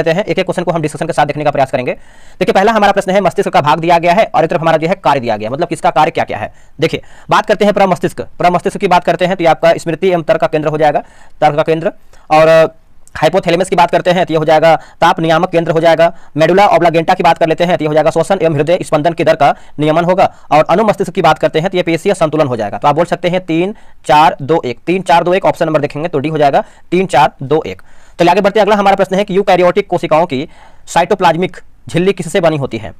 हैं एक एक क्वेश्चन को हम डिस्कशन के साथ देखने का प्रयास करेंगे। देखिए पहला हमारा प्रश्न है मस्तिष्क का भाग दिया गया है और एक तरफ हमारा जो है कार्य दिया गया, मतलब किसका कार्य क्या क्या है। देखिए बात करते हैं प्रमस्तिष्क की बात करते हैं तो ये आपका स्मृति एवं तर्क का केंद्र हो जाएगा, तर्क का केंद्र। और हाइपोथैलेमस की बात करते हैं तो ये हो जाएगा ताप नियामक केंद्र हो जाएगा। मेडुला ऑब्लागेंटा की बात कर लेते हैं तो ये हो जाएगा श्वसन एवं हृदय स्पंदन की दर का नियमन होगा। और अनुमस्तिष्क की बात करते हैं तो ये पेशीय संतुलन हो जाएगा। तो आप बोल सकते हैं 3 4 2 1, 3 4 2 1 ऑप्शन नंबर देखेंगे तो डी हो जाएगा 3 4 2 1। तो आगे बढ़ते हैं, अगला हमारा प्रश्न है कि यूकैरियोटिक कोशिकाओं की साइटोप्लाज्मिक झिल्ली किससे बनी होती है।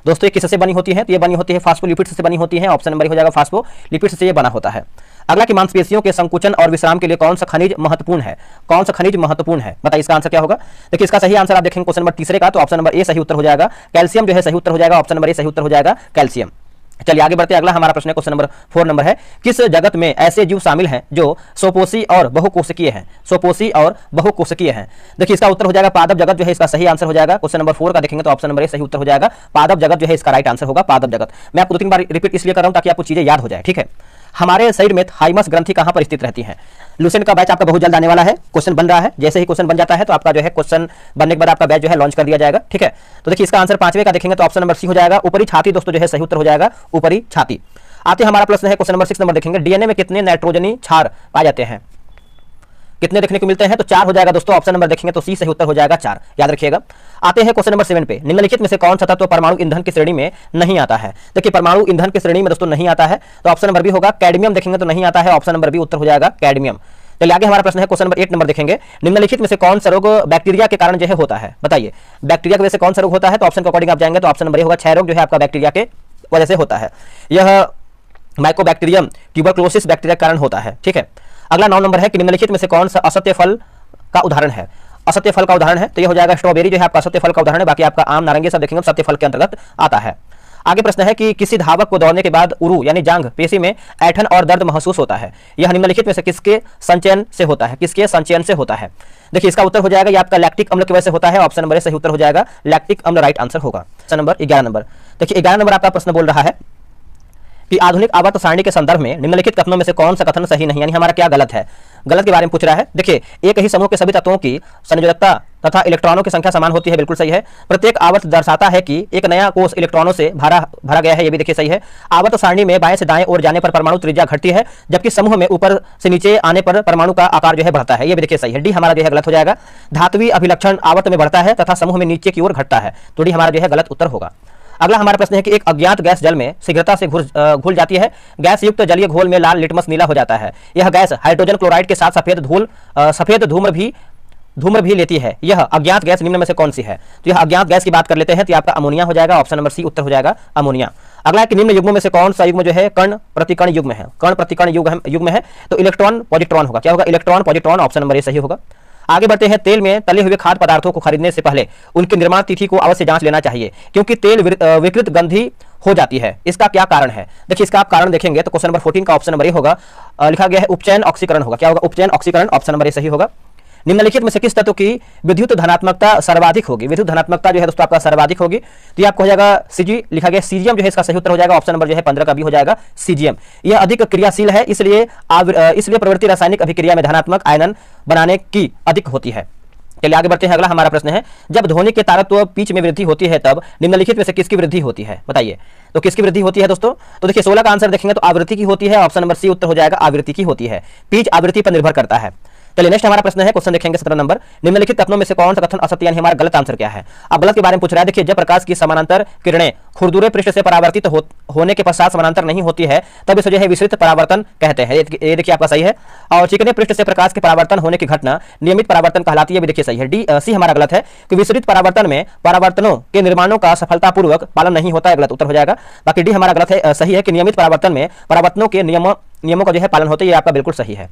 दोस्तों ये किससे बनी होती है तो ये बनी होती है फास्फोलिपिड्स से बनी होती है, ऑप्शन नंबर हो जाएगा फास्फोलिपिड्स से ये बना होता है। अगला कि मांसपेशियों के संकुचन और विश्राम के लिए कौन सा खनिज महत्वपूर्ण है, कौन सा खनिज महत्वपूर्ण है, बताइए इसका आंसर क्या होगा। देखिए इसका सही आंसर आप देखेंगे क्वेश्चन नंबर तीसरे का तो ऑप्शन नंबर ए सही उत्तर हो जाएगा, कैल्शियम जो है सही उत्तर हो जाएगा, ऑप्शन नंबर ए सही उत्तर हो जाएगा कैल्शियम। चलिए आगे बढ़ते हैं, अगला हमारा प्रश्न है क्वेश्चन नंबर 4 नंबर है किस जगत में ऐसे जीव शामिल हैं जो स्वपोषी और बहुकोशिकीय हैं, स्वपोषी और बहुकोशिकीय हैं। देखिए इसका उत्तर हो जाएगा पादप जगत जो है इसका सही आंसर हो जाएगा। क्वेश्चन नंबर 4 का देखेंगे तो ऑप्शन नंबर ए सही उत्तर हो जाएगा, पादप जगत जो है इसका राइट आंसर होगा, पादप जगत। मैं आपको 2-3 बार रिपीट इसलिए कर रहा हूं ताकि आपको चीजें याद हो जाए, ठीक है। हमारे शरीर में थाइमस ग्रंथि कहां पर स्थित रहती है। लूसेंट का बैच आपका बहुत जल्द आने वाला है, क्वेश्चन बन रहा है, जैसे ही क्वेश्चन बन जाता है तो आपका जो है क्वेश्चन बनने के बाद आपका बैच जो है लॉन्च कर दिया जाएगा, ठीक है। तो देखिए इसका आंसर 5वें का देखेंगे तो ऑप्शन नंबर सी हो जाएगा, ऊपरी छाती दोस्तों जो है सही उत्तर हो जाएगा, ऊपरी छाती। आते हमारा प्रश्न है क्वेश्चन नंबर 6 नंबर देखेंगे डीएनए में कितने नाइट्रोजनी क्षार पाए जाते हैं, कितने देखने को मिलते हैं तो 4 हो जाएगा दोस्तों, ऑप्शन नंबर देखेंगे तो सी सही उत्तर हो जाएगा 4, याद रखिएगा। आते हैं क्वेश्चन नंबर 7 पे, निम्नलिखित में से कौन सा तत्व परमाणु ईंधन की श्रेणी में नहीं आता है। देखिए परमाणु ईंधन की श्रेणी में दोस्तों नहीं आता है तो ऑप्शन नंबर बी होगा, कैडमियम देखेंगे तो नहीं आता है, ऑप्शन नंबर बी उत्तर हो जाएगा कैडमियम। चलिए आगे हमारा प्रश्न है क्वेश्चन नंबर 8 नंबर देखेंगे निम्नलिखित में से कौन सा रोग बैक्टीरिया के कारण जो है होता है, बताइए बैक्टीरिया की वजह से कौन सा रोग होता है। तो ऑप्शन के अकॉर्डिंग आप जाएंगे तो ऑप्शन नंबर ए होगा, क्षय रोग जो है आपका बैक्टीरिया के वजह से होता है, यह माइकोबैक्टीरियम ट्यूबरक्लोसिस बैक्टीरिया के कारण होता है, ठीक है। अगला 9 नंबर है कि निम्नलिखित में से कौन सा असत्य फल का उदाहरण है, असत्य फल का उदाहरण है तो ये हो जाएगा स्ट्रॉबेरी जो है आपका असत्य फल का उदाहरण है, बाकी आपका आम नारंगी सब देखेंगे सत्य फल के अंतर्गत आता है। आगे प्रश्न है कि किसी धावक को दौड़ने के बाद उरु यानी जांघ पेशी में ऐंठन और दर्द महसूस होता है, यह निम्नलिखित में से किसके संचयन से होता है, किसके संचयन से होता है। देखिए इसका उत्तर हो जाएगा ये आपका लैक्टिक अम्ल की वजह से होता है, ऑप्शन नंबर ए सही उत्तर हो जाएगा, लैक्टिक अम्ल राइट आंसर होगा। क्वेश्चन नंबर 11 नंबर देखिए 11 नंबर आपका प्रश्न बोल रहा है कि आधुनिक आवर्त सारणी के संदर्भ में निम्नलिखित कथनों में से कौन सा कथन सही नहीं, यानी हमारा क्या गलत है, गलत के बारे में पूछ रहा है। देखिए एक ही समूह के सभी तत्वों की संयोजकता तथा इलेक्ट्रॉनों की संख्या समान होती है, बिल्कुल सही है। प्रत्येक आवर्त दर्शाता है कि एक नया कोष इलेक्ट्रॉनों से भरा गया है, ये भी देखिए सही है। आवर्त सारणी में बाएं से दाएं ओर जाने पर परमाणु त्रिज्या घटती है, जबकि समूह में ऊपर से नीचे आने पर परमाणु का आकार जो है बढ़ता है, ये भी देखिए सही है, डी हमारा जो है गलत हो जाएगा। धात्वीय अभिलक्षण आवर्त में बढ़ता है तथा समूह में नीचे की ओर घटता है, तो डी हमारा जो है गलत उत्तर होगा। अगला हमारा प्रश्न है कि एक अज्ञात गैस जल में शीघ्रता से घुल जाती है, गैस युक्त जलीय घोल में लाल लिटमस नीला हो जाता है, यह गैस हाइड्रोजन क्लोराइड के साथ सफेद धूम्र भी लेती है, यह अज्ञात गैस निम्न में से कौन सी है। तो यह अज्ञात गैस की बात कर लेते हैं तो आपका अमोनिया हो जाएगा, ऑप्शन नंबर सी उत्तर हो जाएगा अमोनिया। अगला कि निम्न युग्मों में से कौन सा युग्म जो है कर्ण प्रतिकर्ण युग्म है, कर्ण प्रतिकर्ण युग्म है तो इलेक्ट्रॉन पॉजिट्रॉन होगा, क्या होगा इलेक्ट्रॉन पॉजिट्रॉन, ऑप्शन नंबर ए सही होगा। आगे बढ़ते हैं, तेल में तले हुए खाद्य पदार्थों को खरीदने से पहले उनकी निर्माण तिथि को अवश्य जांच लेना चाहिए, क्योंकि तेल विकृत गंधी हो जाती है, इसका क्या कारण है। देखिए इसका आप कारण देखेंगे तो क्वेश्चन नंबर 14 का ऑप्शन नंबर ए होगा, लिखा गया है उपचयन ऑक्सीकरण होगा, क्या होगा उपचयन ऑक्सीकरण, ऑप्शन नंबर ए सही होगा। निम्नलिखित में से किस तत्व की विद्युत धनात्मकता सर्वाधिक होगी, विद्युत धनात्मकता जो है दोस्तों आपका सर्वाधिक होगी तो ये आपको हो जाएगा सीजी, लिखा गया सीजियम जो है इसका सही उत्तर हो जाएगा, ऑप्शन नंबर जो है 15 का भी हो जाएगा सीजियम। यह अधिक क्रियाशील है, इसलिए प्रवृत्ति रासायनिक अभिक्रिया में धनात्मक आयनन बनाने की अधिक होती है। चलिए आगे बढ़ते हैं, अगला हमारा प्रश्न है जब ध्वनि के तारत्व पिच में वृद्धि होती है तब निम्नलिखित में से किसकी वृद्धि होती है, बताइए तो किसकी वृद्धि होती है दोस्तों। तो देखिए 16 का आंसर देखेंगे तो आवृत्ति की होती है, ऑप्शन नंबर सी उत्तर हो जाएगा आवृत्ति की होती है, पिच आवृत्ति पर निर्भर करता है। चलिए नेक्स्ट हमारा प्रश्न है क्वेश्चन देखेंगे 17 नंबर निम्नलिखित कथनों में से कौन सा कथन असत्य यानी हमारा गलत आंसर क्या है। अब गलत के बारे में पूछ रहा है, देखिए जब प्रकाश की समानांतर किरणें खुरदुरे पृष्ठ से परावर्तित होने के पश्चात समानांतर नहीं होती है तब इसे जो है विसरित परावर्तन कहते हैं, ये देखिए आपका सही है। और चिकने पृष्ठ से प्रकाश के परावर्तन होने की घटना नियमित परावर्तन कहलाती है, भी देखिए सही है, डी सी हमारा गलत है कि विसरित परावर्तन में परावर्तनों के निर्माणों का सफलतापूर्वक पालन नहीं होता है, गलत उत्तर हो जाएगा। बाकी डी हमारा गलत है, सही है कि नियमित परावर्तन में परावर्तनों के नियमों का जो है पालन होता है, ये आपका बिल्कुल सही है।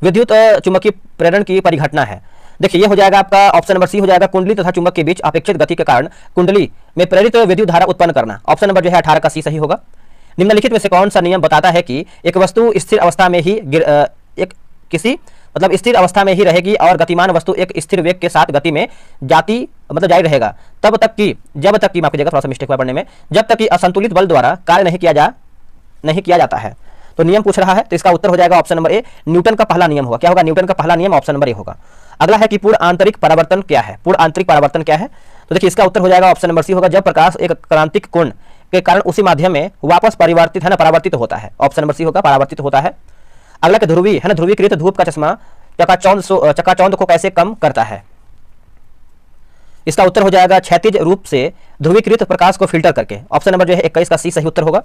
विद्युत चुंबकीय प्रेरण की परिघटना है, देखिए ये हो जाएगा आपका ऑप्शन नंबर सी हो जाएगा कुंडली तथा चुंबक के बीच अपेक्षित गति के कारण कुंडली में प्रेरित विद्युत धारा उत्पन्न करना, ऑप्शन नंबर जो है 18 का सी सही होगा। निम्नलिखित में से कौन सा नियम बताता है कि एक वस्तु स्थिर अवस्था में ही स्थिर अवस्था में ही रहेगी और गतिमान वस्तु एक स्थिर वेग के साथ गति में जारी रहेगा जब तक कि माफ कीजिएगा थोड़ा सा मिस्टेक हुआ पढ़ने में, जब तक कि असंतुलित बल द्वारा कार्य नहीं किया जाता है। तो नियम पूछ रहा है, तो इसका उत्तर हो जाएगा ऑप्शन नंबर ए, न्यूटन का पहला नियम होगा। क्या होगा? न्यूटन का पहला नियम, ऑप्शन नंबर ए होगा। अगला है कि पूर्ण आंतरिक परावर्तन क्या है? पूर्ण आंतरिक परावर्तन क्या है? तो देखिए इसका उत्तर हो जाएगा ऑप्शन नंबर सी होगा, जब प्रकाश एक क्रांतिक कोण के कारण उसी माध्यम में वापस परिवर्तित है ना, परावर्तित होता है। ऑप्शन नंबर सी होगा, परावर्तित होता है। अगला के ध्रुवी है ना, ध्रुवीकृत धूप का चश्मा चकाचौंध को कैसे कम करता है? इसका उत्तर हो जाएगा क्षैतिज रूप से ध्रुवीकृत प्रकाश को फिल्टर करके। ऑप्शन नंबर जो है 21 का सी सही उत्तर होगा।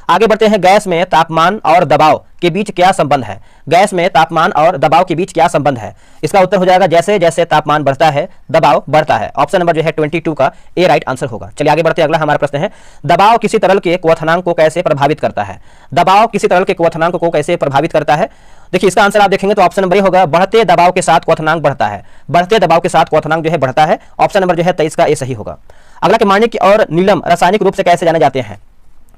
आगे बढ़ते हैं, गैस में तापमान और दबाव के बीच क्या संबंध है? गैस में तापमान और दबाव के बीच क्या संबंध है? इसका उत्तर हो जाएगा जैसे जैसे तापमान बढ़ता है दबाव बढ़ता है। ऑप्शन नंबर जो है 22 का ए राइट आंसर होगा। चलिए आगे बढ़ते हैं, अगला हमारा प्रश्न है, दबाव किसी तरल के क्वथनांक को कैसे प्रभावित करता है? दबाव किसी तरल के क्वथनांक को कैसे प्रभावित करता है? देखिए इसका आंसर आप देखेंगे तो ऑप्शन नंबर ए होगा, बढ़ते दबाव के साथ क्वथनांक बढ़ता है। बढ़ते दबाव के साथ क्वथनांक जो है बढ़ता है। ऑप्शन नंबर जो है 23 का ए सही होगा। अगला के माणिक और नीलम रासायनिक रूप से कैसे जाने जाते हैं?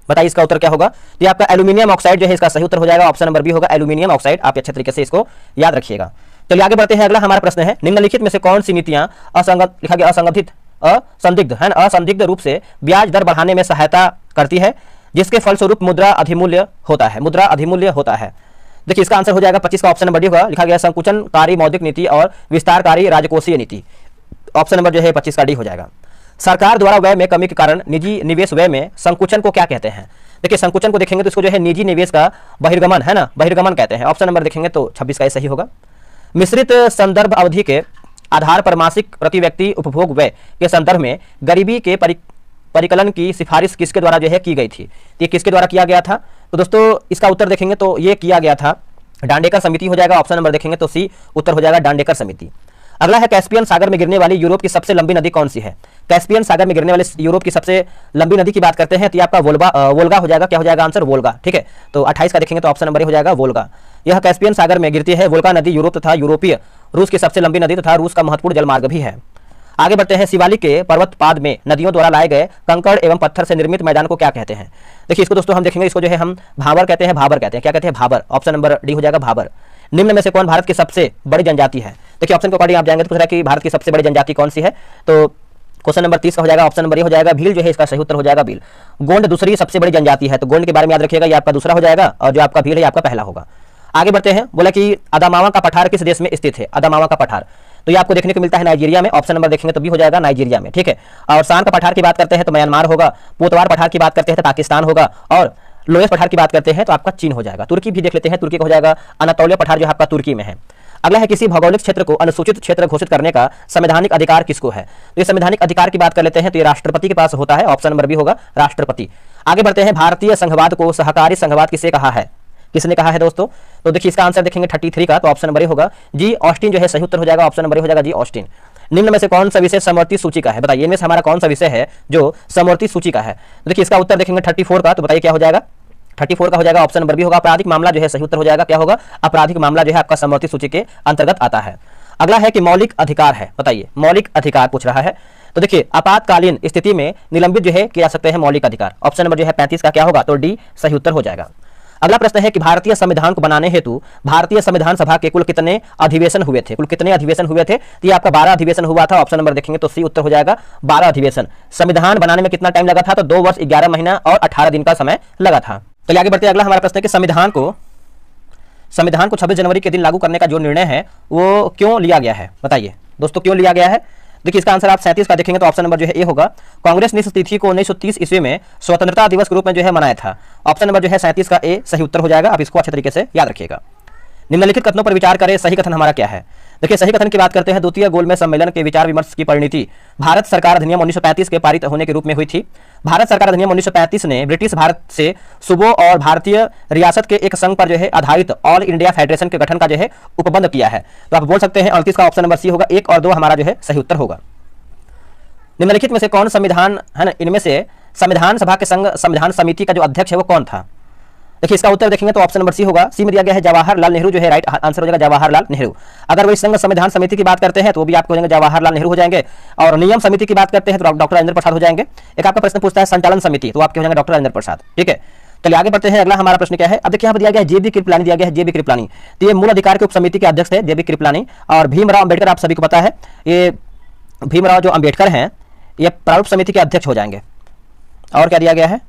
बताइए इसका उत्तर क्या होगा? तो आपका एल्यूमिनियम ऑक्साइड जो है इसका सही उत्तर हो जाएगा। ऑप्शन नंबर बी होगा, एल्यूमिनियम ऑक्साइड। आप अच्छे तरीके से इसको याद रखिएगा। चलिए आगे बढ़ते हैं, अगला हमारा प्रश्न है, निम्नलिखित में से कौन सी नीतियां लिखा गया असंदिग्ध है, असंदिग्ध रूप से ब्याज दर बढ़ाने में सहायता करती है, जिसके फलस्वरूप मुद्रा अधिमूल्य होता है? मुद्रा अधिमूल्य होता है। देखिए इसका आंसर हो जाएगा 25 का ऑप्शन नंबर डी होगा, लिखा गया संकुचनकारी मौद्रिक नीति और विस्तारकारी राजकोषीय नीति। ऑप्शन नंबर जो है 25 का डी हो जाएगा। सरकार द्वारा व्यय में कमी के कारण निजी निवेश व्यय में संकुचन को क्या कहते हैं? देखिए संकुचन को देखेंगे तो इसको जो है निजी निवेश का बहिर्गमन है ना, बहिर्गमन कहते हैं। ऑप्शन नंबर देखेंगे तो 26 का सही होगा। मिश्रित संदर्भ अवधि के आधार पर मासिक प्रति व्यक्ति उपभोग व्यय के संदर्भ में गरीबी के परिकलन की सिफारिश किसके द्वारा जो है की गई थी? ये किसके द्वारा किया गया था? तो दोस्तों इसका उत्तर देखेंगे तो ये किया गया था डांडेकर समिति हो जाएगा। ऑप्शन नंबर देखेंगे तो सी उत्तर हो जाएगा, डांडेकर समिति। अगला है, कैस्पियन सागर में गिरने वाली यूरोप की सबसे लंबी नदी कौन सी है? कैस्पियन सागर में गिरने वाले यूरोप की सबसे लंबी नदी की बात करते हैं तो ये आपका वोल्गा हो जाएगा। क्या हो जाएगा आंसर? वोल्गा। ठीक है, तो 28 का देखेंगे तो ऑप्शन नंबर हो जाएगा वोल्गा। यह कैस्पियन सागर में गिरती है। वोल्गा नदी यूरोप तथा यूरोपीय रूस की सबसे लंबी नदी तथा रूस का महत्वपूर्ण जलमार्ग भी है। आगे बढ़ते हैं, शिवालिक के पर्वतपाद में नदियों द्वारा लाए गए कंकड़ एवं पत्थर से निर्मित मैदान को क्या कहते हैं? देखिए इसको दोस्तों हम देखेंगे, इसको जो है हम भाबर कहते हैं। भाबर कहते हैं, क्या कहते हैं? भाबर। ऑप्शन नंबर डी हो जाएगा, भाबर। निम्न में से कौन भारत की सबसे बड़ी जनजाति है? देखिए ऑप्शन के अकॉर्डिंग आप जाएंगे तो पूछ रहा है कि भारत की सबसे बड़ी जनजाति कौन सी है? तो क्वेश्चन नंबर 30 का हो जाएगा, ऑप्शन नंबर ए हो जाएगा, भील जो है इसका सही उत्तर हो जाएगा, भील। गोंड दूसरी सबसे बड़ी जनजाति है, तो गोंड के बारे में याद रखिएगा, ये आपका दूसरा हो जाएगा और जो आपका भील है आपका पहला होगा। आगे बढ़ते हैं, बोला कि अदामावा का पठार किस देश में स्थित है? अदामावा का पठार तो ये आपको देखने को मिलता है नाइजीरिया में। ऑप्शन नंबर देखेंगे तो भी हो जाएगा नाइजीरिया में। ठीक है, और शान का पठार की बात करते हैं तो म्यांमार होगा। पोतवार पठार की बात करते हैं तो पाकिस्तान होगा। और लोएस पठार की बात करते हैं तो आपका चीन हो जाएगा। तुर्की भी देख लेते हैं, तुर्की का हो जाएगा अनातोलिया पठार जो आपका तुर्की में है। अगला है, किसी भौगोलिक क्षेत्र को अनुसूचित क्षेत्र घोषित करने का संवैधानिक अधिकार किसको है? तो ये संवैधानिक अधिकार की बात कर लेते हैं तो ये राष्ट्रपति के पास होता है। ऑप्शन नंबर बी होगा, राष्ट्रपति। आगे बढ़ते हैं, भारतीय संघवाद को सहकारी संघवाद किसे कहा है? किसने कहा है दोस्तों? तो देखिए इसका आंसर देखेंगे 33 का, तो ऑप्शन नंबर ए होगा, जी ऑस्टिन जो है सही उत्तर हो जाएगा। ऑप्शन नंबर ए हो जाएगा, जी ऑस्टिन। निम्न में से कौन सा विषय समवर्ती सूची का है? बताइए इनमें से हमारा कौन सा विषय है जो समवर्ती सूची का है? देखिए इसका उत्तर देखेंगे 34 का, तो बताइए क्या हो जाएगा? 34 का हो जाएगा, ऑप्शन नंबर बी होगा, आपराधिक मामला जो है सही उत्तर हो जाएगा। क्या होगा? आपराधिक मामला जो है आपका समवर्ती सूची के अंतर्गत आता है। अगला है कि मौलिक अधिकार है, बताइए मौलिक अधिकार पूछ रहा है। तो देखिए आपातकालीन स्थिति में निलंबित जो है किया जा सकते हैं मौलिक अधिकार। ऑप्शन नंबर जो है 35 का क्या होगा? तो डी सही उत्तर हो जाएगा। अगला प्रश्न है कि भारतीय संविधान को बनाने हेतु भारतीय संविधान सभा के कुल कितने अधिवेशन हुए थे? कुल कितने अधिवेशन हुए थे? तो ये आपका 12 अधिवेशन हुआ था। ऑप्शन नंबर देखेंगे तो सी उत्तर हो जाएगा, 12 अधिवेशन। संविधान बनाने में कितना टाइम लगा था? तो 2 वर्ष 11 महीना और 18 दिन का समय लगा था। चलिए आगे बढ़ते हैं, अगला हमारा प्रश्न है कि संविधान को 26 जनवरी के दिन लागू करने का जो निर्णय है वो क्यों लिया गया है? बताइए दोस्तों क्यों लिया गया है? देखिए इसका आंसर आप 37 का देखेंगे तो ऑप्शन नंबर जो है ए होगा, कांग्रेस ने इस तिथि को 1930 ईस्वी में स्वतंत्रता दिवस के रूप में जो है मनाया था। ऑप्शन नंबर जो है 37 का ए सही उत्तर हो जाएगा। आप इसको अच्छे तरीके से याद रखिएगा। निम्नलिखित कथनों पर विचार करें, सही कथन हमारा क्या है? देखिए सही कथन की बात करते हैं, द्वितीय गोलमेज सम्मेलन के विचार विमर्श की परिणति भारत सरकार अधिनियम 1935 के पारित होने के रूप में हुई थी। भारत सरकार अधिनियम 1935 ने ब्रिटिश भारत से सूबों और भारतीय रियासत के एक संघ पर जो है आधारित ऑल इंडिया फेडरेशन के गठन का जो है उपबंध किया है। तो आप बोल सकते हैं 38 का ऑप्शन नंबर सी होगा, 1 और 2 हमारा जो है सही उत्तर होगा। निम्नलिखित में से कौन संविधान है ना, इनमें से संविधान सभा के संघ संविधान समिति का जो अध्यक्ष है वो कौन था? देखिए इसका उत्तर देखेंगे तो ऑप्शन नंबर सी होगा, सी में दिया गया है जवाहरलाल नेहरू जो है राइट आंसर हो जाएगा, जवाहरलाल नेहरू। अगर वही संघ संविधान समिति की बात करते हैं तो वो भी आपको हो जाएंगे जवाहरलाल नेहरू हो जाएंगे। और नियम समिति की बात करते हैं तो डॉक्टर राजेंद्र प्रसाद हो जाएंगे। एक आपका प्रश्न पूछता है संचालन समिति, तो आपके हो जाएंगे डॉक्टर राजेंद्र प्रसाद। ठीक है, चलिए आगे बढ़ते हैं। अगला हमारा प्रश्न क्या है? अब देखिए यहाँ पर दिया गया है जेबी कृपलानी, दिया गया है जेबी कृपलानी। तो ये मूल अधिकार के उप समिति के अध्यक्ष थे जेबी कृपलानी। और भीमराव अम्बेडकर आप सभी को पता है, ये भीमराव जो अम्बेडकर हैं ये प्रारूप समिति के अध्यक्ष हो जाएंगे। और क्या दिया गया है?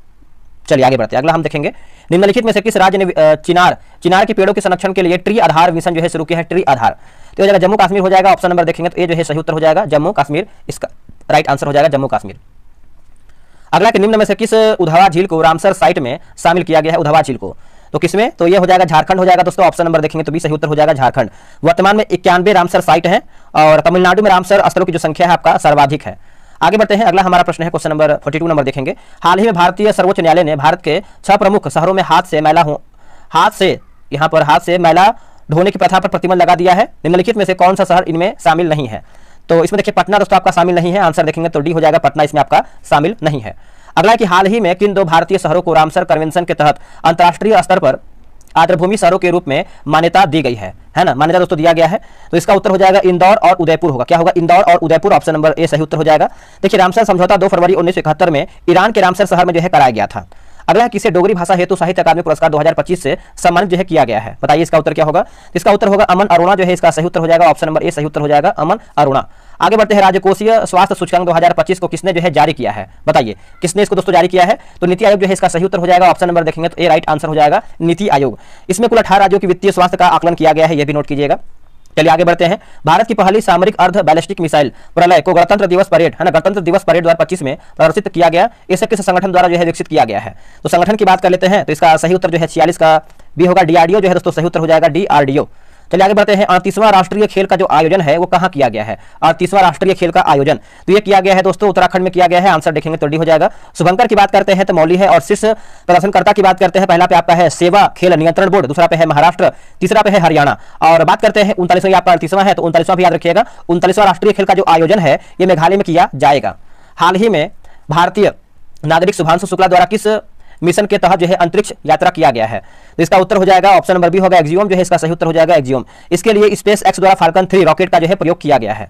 चलिए आगे बढ़ते हैं, अगला हम देखेंगे निम्नलिखित में से किस राज्य ने चिनार के पेड़ों के संरक्षण के लिए ट्री आधार मिशन जो है शुरू किया है, ट्री आधार। तो ये जगह जम्मू कश्मीर हो जाएगा, ऑप्शन नंबर देखेंगे तो ये जो है सही उत्तर हो जाएगा जम्मू कश्मीर, इसका राइट आंसर हो जाएगा जम्मू कश्मीर। अगला कि निम्न में से किस उधवा झील को रामसर साइट में शामिल किया गया है, उधवा झील को, तो किसमें, तो ये हो जाएगा झारखंड हो जाएगा दोस्तों, ऑप्शन नंबर देखेंगे तो भी सही उत्तर हो जाएगा झारखंड। वर्तमान में 91 रामसर साइट है और तमिलनाडु में रामसर स्थलों की जो संख्या है आपका सर्वाधिक है। आगे बढ़ते हैं, अगला हमारा प्रश्न है क्वेश्चन नंबर 42 नंबर देखेंगे। हाल ही में भारतीय सर्वोच्च न्यायालय ने भारत के 6 प्रमुख शहरों में हाथ से मैला ढोने की प्रथा पर प्रतिबंध लगा दिया है। निम्नलिखित में से कौन सा शहर इनमें शामिल नहीं है, तो इसमें देखिए पटना दोस्तों आपका शामिल नहीं है, आंसर देखेंगे तो डी हो जाएगा, पटना इसमें आपका शामिल नहीं है। अगला कि हाल ही में किन 2 भारतीय शहरों को रामसर कन्वेंशन के तहत अंतर्राष्ट्रीय स्तर पर आर्द्रभूमि शहरों के रूप में मान्यता दी गई है ना, मान्यता दोस्तों दिया गया है। तो इसका उत्तर हो जाएगा इंदौर और उदयपुर होगा, क्या होगा, इंदौर और उदयपुर, ऑप्शन नंबर ए सही उत्तर हो जाएगा। देखिए रामसर समझौता 2 फरवरी 1971 में ईरान के रामसर शहर में जो है कराया गया था। अगला किसे डोगरी भाषा हेतु साहित्य अकादमी पुरस्कार 2025 से सम्मानित जो है किया गया है, बताइए इसका उत्तर क्या होगा। इसका उत्तर होगा अमन अरोड़ा जो है, इसका सही उत्तर हो जाएगा, ऑप्शन नंबर ए सही उत्तर हो जाएगा अमन अरोड़ा। आगे बढ़ते हैं, राजकोषीय स्वास्थ्य सूचकांक 2025 को किसने जो है जारी किया है, बताइए किसने इसको दोस्तों जारी किया है, तो नीति आयोग जो है इसका सही उत्तर हो जाएगा, ऑप्शन नंबर देखेंगे तो ए राइट आंसर हो जाएगा नीति आयोग। इसमें कुल 18 राज्यों की वित्तीय स्वास्थ्य का आकलन किया गया है, यह भी नोट कीजिएगा। चलिए आगे बढ़ते हैं, भारत की पहली सामरिक अर्ध बैलिस्टिक मिसाइल प्रलय को गणतंत्र दिवस परेड है ना, गणतंत्र दिवस परेड 2025 में प्रदर्शित किया गया, इसे किस संगठन द्वारा जो है विकसित किया गया है, तो संगठन की बात कर लेते हैं, तो इसका सही उत्तर जो है 46 का भी होगा, डीआरडीओ जो है दोस्तों सही उत्तर हो जाएगा डीआरडीओ। चलिए आगे बढ़ते हैं, 38वां राष्ट्रीय खेल का जो आयोजन है वो कहाँ किया गया है, 38वां राष्ट्रीय खेल का आयोजन तो ये किया गया है दोस्तों उत्तराखंड में किया गया है, आंसर देखेंगे तो डी हो जाएगा। शुभंकर की बात करते हैं तो मौली है, और शीर्ष प्रदर्शनकर्ता की बात करते हैं, पहला पे आपका है सेवा खेल नियंत्रण बोर्ड, दूसरा पे है महाराष्ट्र, तीसरा पे है हरियाणा। और बात करते हैं 39वां, आपका 38वां है तो 39वां भी याद रखिएगा, 39वां राष्ट्रीय खेल का जो आयोजन है ये मेघालय में किया जाएगा। हाल ही में भारतीय नागरिक शुभांशु शुक्ला द्वारा किस मिशन के तहत जो है अंतरिक्ष यात्रा किया गया है, तो इसका उत्तर हो जाएगा ऑप्शन नंबर बी होगा एक्सियोम जो है, इसका सही उत्तर हो जाएगा एक्सियोम। इसके लिए स्पेस एक्स द्वारा फाल्कन 3 रॉकेट का जो है प्रयोग किया गया है।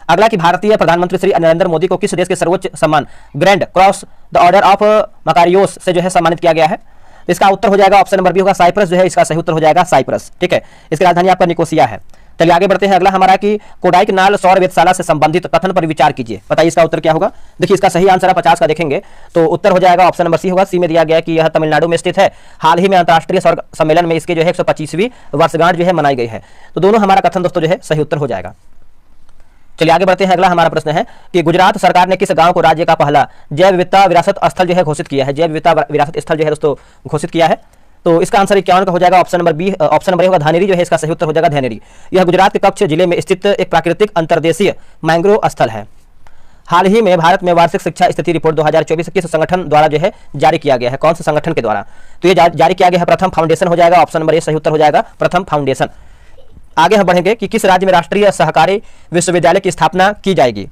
अगला कि भारतीय प्रधानमंत्री श्री नरेंद्र मोदी को किस देश के सर्वोच्च सम्मान grand cross the order of Makarios से जो है सम्मानित किया गया है, तो इसका उत्तर हो जाएगा ऑप्शन नंबर बी होगा साइप्रस जो है, इसका सही उत्तर हो जाएगा साइप्रस, ठीक है। इसकी राजधानी आपका निकोसिया है। चलिए आगे बढ़ते हैं, अगला हमारा कि कोडाइकनाल सौर वेधशाला से संबंधित कथन पर विचार कीजिए, बताइए इसका उत्तर क्या होगा। देखिए इसका सही आंसर है 50 का देखेंगे तो उत्तर हो जाएगा ऑप्शन नंबर सी होगा, सी में दिया गया है कि यह तमिलनाडु में स्थित है। हाल ही में अंतर्राष्ट्रीय सौर सम्मेलन में इसके जो है 125वीं वर्षगांठ जो है मनाई गई है, तो दोनों हमारा कथन दोस्तों जो है सही उत्तर हो जाएगा। चलिए आगे बढ़ते हैं, अगला हमारा प्रश्न है कि गुजरात सरकार ने किस गांव को राज्य का पहला जैव विविधता विरासत स्थल जो है घोषित किया है, जैव विविधता विरासत स्थल जो है दोस्तों घोषित किया है, तो इसका आंसर 51 का हो जाएगा, option number B, option number A होगा धानेरी जो है, इसका सही उत्तर हो जाएगा धानेरी। यह गुजरात के कच्छ जिले में स्थित एक प्राकृतिक अंतर्देशीय मैंग्रोव स्थल है। हाल ही में भारत में वार्षिक शिक्षा स्थिति रिपोर्ट 2024 किस संगठन द्वारा जो है जारी किया गया है, कौन से संगठन के द्वारा, तो ये जारी किया गया है प्रथम फाउंडेशन हो जाएगा, ऑप्शन नंबर ए सही उत्तर हो जाएगा प्रथम फाउंडेशन। आगे हम बढ़ेंगे कि किस राज्य में राष्ट्रीय सहकारी विश्वविद्यालय की स्थापना की जाएगी,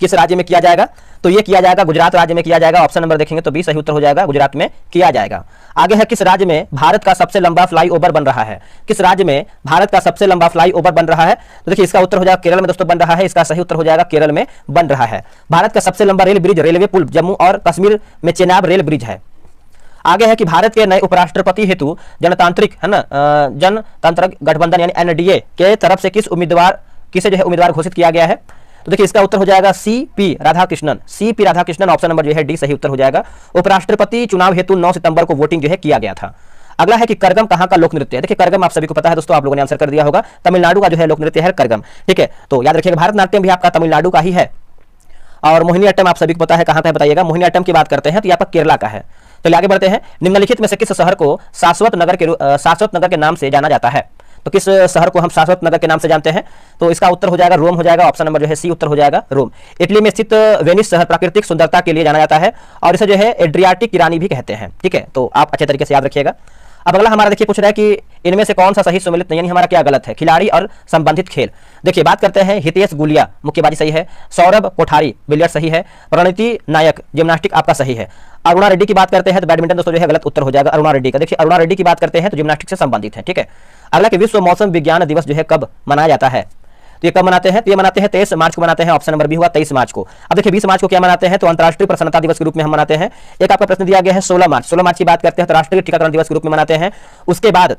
किस राज्य में किया जाएगा, तो ये किया जाएगा गुजरात राज्य में किया जाएगा, ऑप्शन नंबर देखेंगे तो बी सही उत्तर हो जाएगा, गुजरात में किया जाएगा। आगे है किस राज्य में भारत का सबसे लंबा फ्लाईओवर बन रहा है, किस राज्य में भारत का सबसे लंबा फ्लाईओवर बन रहा है, तो देखिए इसका उत्तर हो जाएगा केरल में दोस्तों बन रहा है, इसका सही उत्तर हो जाएगा केरल में बन रहा है। भारत का सबसे लंबा रेल ब्रिज रेलवे पुल जम्मू और कश्मीर में चेनाब रेल ब्रिज है। आगे है कि भारत के नए उपराष्ट्रपति हेतु जनतांत्रिक है ना जनतंत्र गठबंधन यानी एनडीए के तरफ से किसे जो है उम्मीदवार घोषित किया गया है, तो देखिए इसका उत्तर हो जाएगा सीपी राधाकृष्णन, ऑप्शन नंबर जो है डी सही उत्तर हो जाएगा। उपराष्ट्रपति चुनाव हेतु 9 सितंबर को वोटिंग जो है किया गया था। अगला है कि करगम कहाँ का लोक नृत्य है, देखिए करगम आप सभी को पता है दोस्तों, आप लोगों ने आंसर कर दिया होगा, तमिलनाडु का जो है लोक नृत्य है करगम, ठीक है। तो याद रखिएगा भारतनाट्यम भी आपका तमिलनाडु का ही है, और मोहिनीअट्टम आप सभी को पता है कहाँ का है, बताइएगा। मोहिनीअट्टम की बात करते हैं तो यहाँ पर केरला का है। तो आगे बढ़ते हैं, निम्नलिखित में से किस शहर को शाश्वत नगर के नाम से जाना जाता है, तो किस शहर को हम शाश्वत नगर के नाम से जानते हैं, तो इसका उत्तर हो जाएगा रोम हो जाएगा, ऑप्शन नंबर जो है सी उत्तर हो जाएगा रोम। इटली में स्थित वेनिस शहर प्राकृतिक सुंदरता के लिए जाना जाता है और इसे जो है एड्रियाटिक की रानी भी कहते हैं, ठीक है। तो आप अच्छे तरीके से याद रखिएगा। अब अगला हमारा देखिए पूछ रहा है कि इनमें से कौन सा सही सम्मिलित नहीं, यानी हमारा क्या गलत है, खिलाड़ी और संबंधित खेल। देखिए बात करते हैं, हितेश गुलिया मुक्केबाजी सही है, सौरभ कोठारी बिलियर्ड सही है, प्रणीति नायक जिम्नास्टिक आपका सही है। अरुणा रेड्डी की बात करते हैं तो बैडमिंटन दोस्तों जो है गलत उत्तर हो जाएगा अरुणा रेड्डी का। देखिए अरुणा रेड्डी की बात करते हैं तो जिम्नास्टिक से संबंधित है, ठीक है। अगला कि विश्व मौसम विज्ञान दिवस जो है कब मनाया जाता है, तो ये कब मनाते हैं, तो ये मनाते हैं 23 मार्च को मनाते हैं, ऑप्शन नंबर बी होगा 23 मार्च को। अब देखिए 20 मार्च को क्या मनाते हैं, तो अंतर्राष्ट्रीय प्रसन्नता दिवस के रूप में हम मनाते हैं। एक आपका प्रश्न दिया गया है 16 मार्च की बात करते हैं तो राष्ट्रीय टीकाकरण दिवस के रूप में मनाते हैं। उसके बाद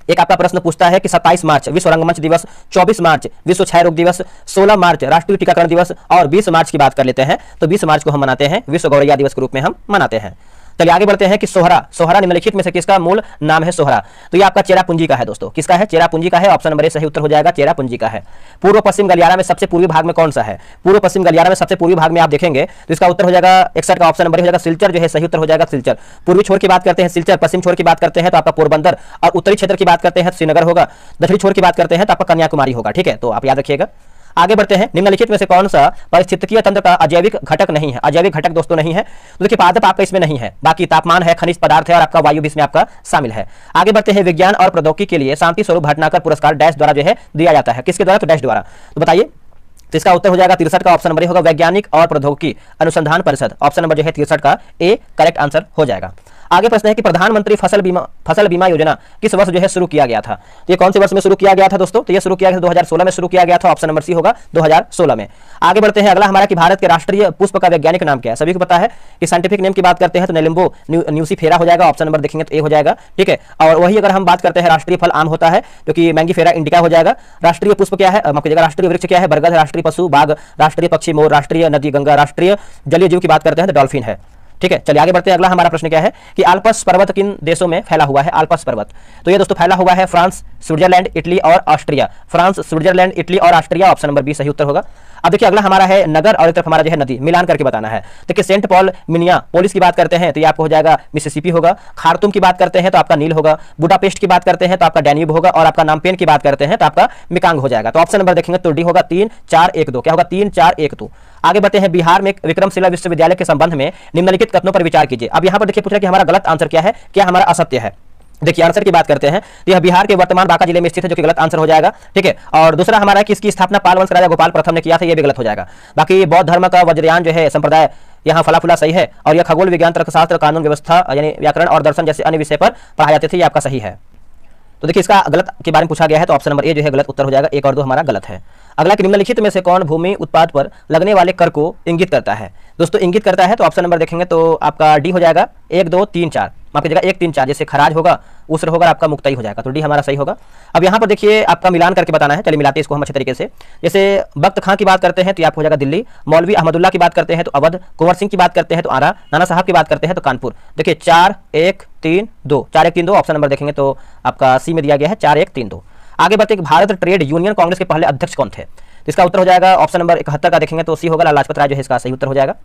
एक आपका प्रश्न पूछता है कि 27 मार्च विश्व रंगमंच दिवस, 24 मार्च विश्व क्षय रोग दिवस, 16 मार्च राष्ट्रीय टीकाकरण दिवस और 20 मार्च की बात कर लेते हैं तो 20 मार्च को हम मनाते हैं विश्व गौरैया दिवस के रूप में हम मनाते हैं। चलिए आगे बढ़ते हैं कि सोहरा, सोहरा निम्नलिखित में से किसका मूल नाम है सोहरा? तो ये आपका चेरापूंजी का है दोस्तों। किसका है? चेरापूंजी का है। ऑप्शन नंबर ए सही उत्तर हो जाएगा, चेरापूंजी का है। पूर्व पश्चिम गलियारा में सबसे पूर्वी भाग में कौन सा है? पूर्व पश्चिम गलियारा में सबसे पूर्वी भाग में आप देखेंगे तो इसका उत्तर हो जाएगा 61 का ऑप्शन नंबर हो जाएगा सिलचर जो है सही उत्तर हो जाएगा, सिलचर। पूर्वी छोर की बात करते हैं सिलचर, पश्चिम छोर की बात करते हैं तो आपका पोरबंदर, और उत्तरी क्षेत्र की बात करते हैं श्रीनगर होगा, दक्षिणी छोर की बात करते हैं तो आपका कन्याकुमारी होगा। ठीक है, तो आप याद रखिएगा। आगे बढ़ते हैं, निम्नलिखित में से कौन सा पारिस्थितिकीय तंत्र का अजैविक घटक नहीं है? अजैविक घटक दोस्तों नहीं है, तो देखिए पादप आपका इसमें नहीं है, बाकी तापमान है, खनिज पदार्थ है और आपका वायु भी इसमें आपका शामिल है। आगे बढ़ते हैं, विज्ञान और प्रौद्योगिकी के लिए शांति स्वरूप भटनागर पुरस्कार डैश द्वारा जो है दिया जाता है। किसके द्वारा? तो डैश द्वारा। तो बताइए, तो इसका उत्तर हो जाएगा 63 का ऑप्शन नंबर होगा वैज्ञानिक और प्रौद्योगिकी अनुसंधान परिषद। ऑप्शन नंबर जो है 63 का ए करेक्ट आंसर हो जाएगा। आगे प्रश्न है कि प्रधानमंत्री फसल बीमा योजना किस वर्ष जो है शुरू किया गया था? तो ये कौन से वर्ष में शुरू किया गया था दोस्तों? तो ये शुरू किया गया 2016 में शुरू किया गया था। ऑप्शन नंबर सी होगा 2016 में। आगे बढ़ते हैं, अगला हमारा कि भारत के राष्ट्रीय पुष्प का वैज्ञानिक नाम क्या है? सभी को पता है कि साइंटिफिक नेम की बात करते हैं तो नेलिम्बो न्यूसीफेरा हो जाएगा। ऑप्शन नंबर देखेंगे तो ए हो जाएगा। ठीक है, और वही अगर हम बात करते हैं राष्ट्रीय फल आम होता है जो कि मैंगीफेरा इंडिका हो जाएगा। राष्ट्रीय पुष्प क्या है? माफ कीजिएगा, राष्ट्रीय वृक्ष क्या है? बरगद। राष्ट्रीय पशु बाघ, राष्ट्रीय पक्षी मोर, राष्ट्रीय नदी गंगा, राष्ट्रीय जलीय जीव की बात करते हैं तो डॉल्फिन है। ठीक है, चलिए आगे बढ़ते हैं। अगला हमारा प्रश्न क्या है कि आल्प्स पर्वत किन देशों में फैला हुआ है? आल्प्स पर्वत, तो ये दोस्तों फैला हुआ है फ्रांस, स्विट्जरलैंड, इटली और ऑस्ट्रिया। फ्रांस, स्विट्जरलैंड, इटली और ऑस्ट्रिया। ऑप्शन नंबर बी सही उत्तर होगा। अब देखिए अगला हमारा है नगर और एक तरफ हमारा जो है नदी, मिलान करके बताना है। देखिए सेंट पॉल मिनियापोलिस की बात करते हैं तो ये आपको हो जाएगा मिसिसिपी होगा। खार्तूम की बात करते हैं तो आपका नील होगा। बुडापेस्ट की बात करते हैं तो आपका डैन्यूब होगा, और आपका नामपेन की बात करते हैं तो आपका मिकांग हो जाएगा। तो ऑप्शन नंबर देखेंगे तो डी होगा 3 4 1 2। क्या होगा? 3 4 1 2। आगे बढ़ते हैं, बिहार में विक्रमशिला विश्वविद्यालय के संबंध में निम्नलिखित कथनों पर विचार कीजिए। अब यहाँ पर देखिए पूछ रहा है कि हमारा गलत आंसर क्या है, क्या हमारा असत्य है। देखिए आंसर की बात करते हैं तो यह बिहार के वर्तमान बांका जिले में स्थित है, जो कि गलत आंसर हो जाएगा। ठीक है, और दूसरा हमारा कि इसकी स्थापना पाल वंश राजा गोपाल प्रथम ने किया था, यह भी गलत हो जाएगा। बाकी बौद्ध धर्म का वज्रयान जो है संप्रदाय यहाँ फला फुला सही है, और यह खगोल विज्ञान, तर्कशास्त्र, कानून व्यवस्था यानी व्याकरण और दर्शन जैसे अन्य विषय पर पढ़ाए जाते थे, ये आपका सही है। तो देखिए इसका गलत के बारे में पूछा गया है तो ऑप्शन नंबर ए जो है गलत उत्तर हो जाएगा। 1 और 2 हमारा गलत है। अगला कि निम्नलिखित में से कौन भूमि उत्पाद पर लगने वाले कर को इंगित करता है? दोस्तों इंगित करता है तो ऑप्शन नंबर देखेंगे तो आपका डी हो जाएगा 1 2 3 4। माफ कीजिएगा 1 3 4, जैसे खराज होगा, उसर होगा, आपका मुक्ताई हो जाएगा, तो डी हमारा सही होगा। अब यहाँ पर देखिए आपका मिलान करके बताना है। चलिए मिलाते हैं इसको हम अच्छे तरीके से। जैसे बख्त खां की बात करते हैं तो आप हो जाएगा दिल्ली, मौलवी अहमदुल्ला की बात करते हैं तो अवध, कुंवर सिंह की बात करते हैं तो आरा, नाना साहब की बात करते हैं तो कानपुर। देखिए 4 1 3 2, 4 1 3 2। ऑप्शन नंबर देखेंगे तो आपका सी में दिया गया है 4 1 3 2। आगे बढ़ते हैं, भारत ट्रेड यूनियन कांग्रेस के पहले अध्यक्ष कौन थे? तो इसका उत्तर हो जाएगा ऑप्शन नंबर 71 का देखेंगे तो सी होगा, लाला लाजपत राय जो है इसका सही उत्तर हो जाएगा।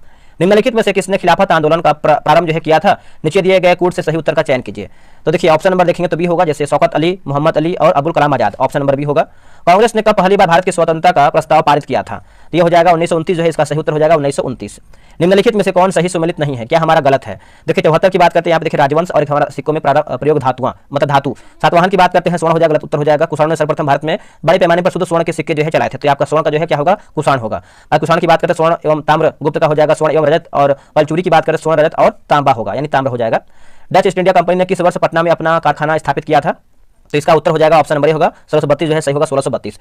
निम्नलिखित में से किसने खिलाफत आंदोलन का प्रारंभ जो है किया था? नीचे दिए गए कूट से सही उत्तर का चयन कीजिए। तो देखिए ऑप्शन नंबर देखेंगे तो बी होगा, जैसे शौकत अली, मोहम्मद अली और Abul Kalam Azad. Option number B होगा। कांग्रेस ने कब पहली बार भारत की स्वतंत्रता का प्रस्ताव पारित किया था? तो ये हो जाएगा 1929 जो है इसका सही उत्तर हो जाएगा, 1929। निम्नलिखित में से कौन सही सुमेलित नहीं है? क्या हमारा गलत है? देखिए 74 की बात करते हैं, यहाँ पे देखिए राजवंश, और एक हमारा सिक्कों में प्रयोग धातुआं मतलब धातु। सातवाहन की बात करते हैं, स्वर्ण हो जाएगा, गलत उत्तर हो जाएगा। कुषाण ने सर्वप्रथम भारत में बड़े पैमाने पर शुद्ध स्वर्ण के सिक्के जो है चलाए थे, तो आपका स्वर्ण का जो है क्या होगा? कुषाण होगा। कुषाण की बात करते हैं स्वर्ण एवं ताम्र, गुप्त का हो जाएगा स्वर्ण एवं रजत, और पलचूरी की बात करें स्वर्ण रजत और तांबा होगा, यानी ताम्र हो जाएगा। डच ईस्ट इंडिया कंपनी ने किस वर्ष पटना में अपना कारखाना स्थापित किया था? तो इसका उत्तर हो जाएगा ऑप्शन नंबर ए होगा 1632 जो है सही होगा, 1632।